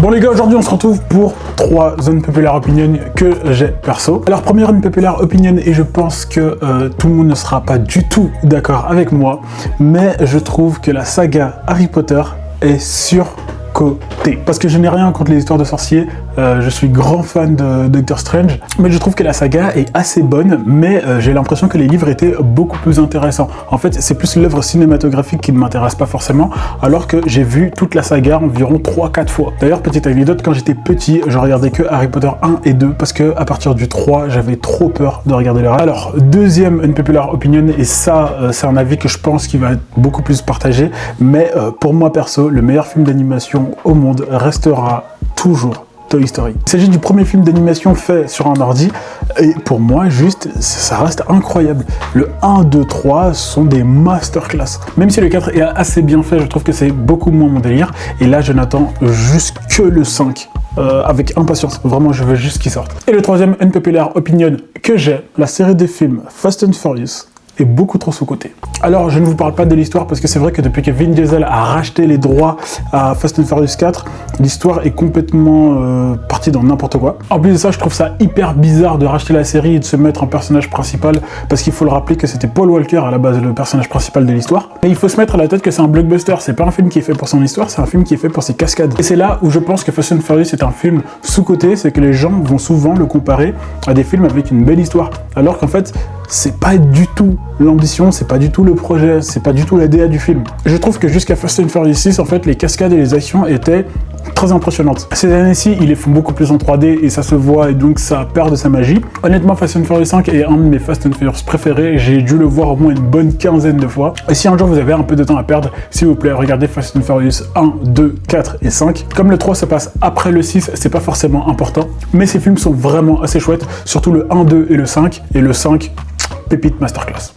Bon les gars, aujourd'hui on se retrouve pour 3 unpopular opinions que j'ai perso. Alors première unpopular opinion, et je pense que tout le monde ne sera pas du tout d'accord avec moi, mais je trouve que la saga Harry Potter est surcotée. Parce que je n'ai rien contre les histoires de sorciers, je suis grand fan de Doctor Strange, mais je trouve que la saga est assez bonne, mais j'ai l'impression que les livres étaient beaucoup plus intéressants. En fait, c'est plus l'œuvre cinématographique qui ne m'intéresse pas forcément, alors que j'ai vu toute la saga environ 3-4 fois. D'ailleurs, petite anecdote, quand j'étais petit, je regardais que Harry Potter 1 et 2, parce que à partir du 3, j'avais trop peur de regarder le reste. Alors, deuxième unpopular opinion, et ça, c'est un avis que je pense qui va être beaucoup plus partagé, mais pour moi perso, le meilleur film d'animation au monde restera toujours Toy Story. Il s'agit du premier film d'animation fait sur un ordi, et pour moi, juste, ça reste incroyable. Le 1, 2, 3 sont des masterclass. Même si le 4 est assez bien fait, je trouve que c'est beaucoup moins mon délire, et là, je n'attends juste que le 5. Avec impatience, vraiment je veux juste qu'il sorte. Et le troisième unpopular opinion que j'ai, la série des films Fast and Furious est beaucoup trop sous-cotée. Alors je ne vous parle pas de l'histoire parce que c'est vrai que depuis que Vin Diesel a racheté les droits à Fast and Furious 4, l'histoire est complètement partie dans n'importe quoi. En plus de ça, je trouve ça hyper bizarre de racheter la série et de se mettre en personnage principal, parce qu'il faut le rappeler que c'était Paul Walker à la base le personnage principal de l'histoire. Mais il faut se mettre à la tête que c'est un blockbuster, c'est pas un film qui est fait pour son histoire, c'est un film qui est fait pour ses cascades. Et c'est là où je pense que Fast and Furious est un film sous-coté, c'est que les gens vont souvent le comparer à des films avec une belle histoire, alors qu'en fait c'est pas du tout l'ambition, c'est pas du tout le projet, c'est pas du tout la DA du film. Je trouve que jusqu'à Fast and Furious 6, en fait, les cascades et les actions étaient très impressionnantes. Ces années-ci, ils les font beaucoup plus en 3D et ça se voit, et donc ça perd de sa magie. Honnêtement, Fast and Furious 5 est un de mes Fast and Furious préférés, j'ai dû le voir au moins une bonne quinzaine de fois. Et si un jour vous avez un peu de temps à perdre, s'il vous plaît, regardez Fast and Furious 1, 2, 4 et 5. Comme le 3 se passe après le 6, c'est pas forcément important, mais ces films sont vraiment assez chouettes, surtout le 1, 2 et le 5, et le 5, pépite masterclass.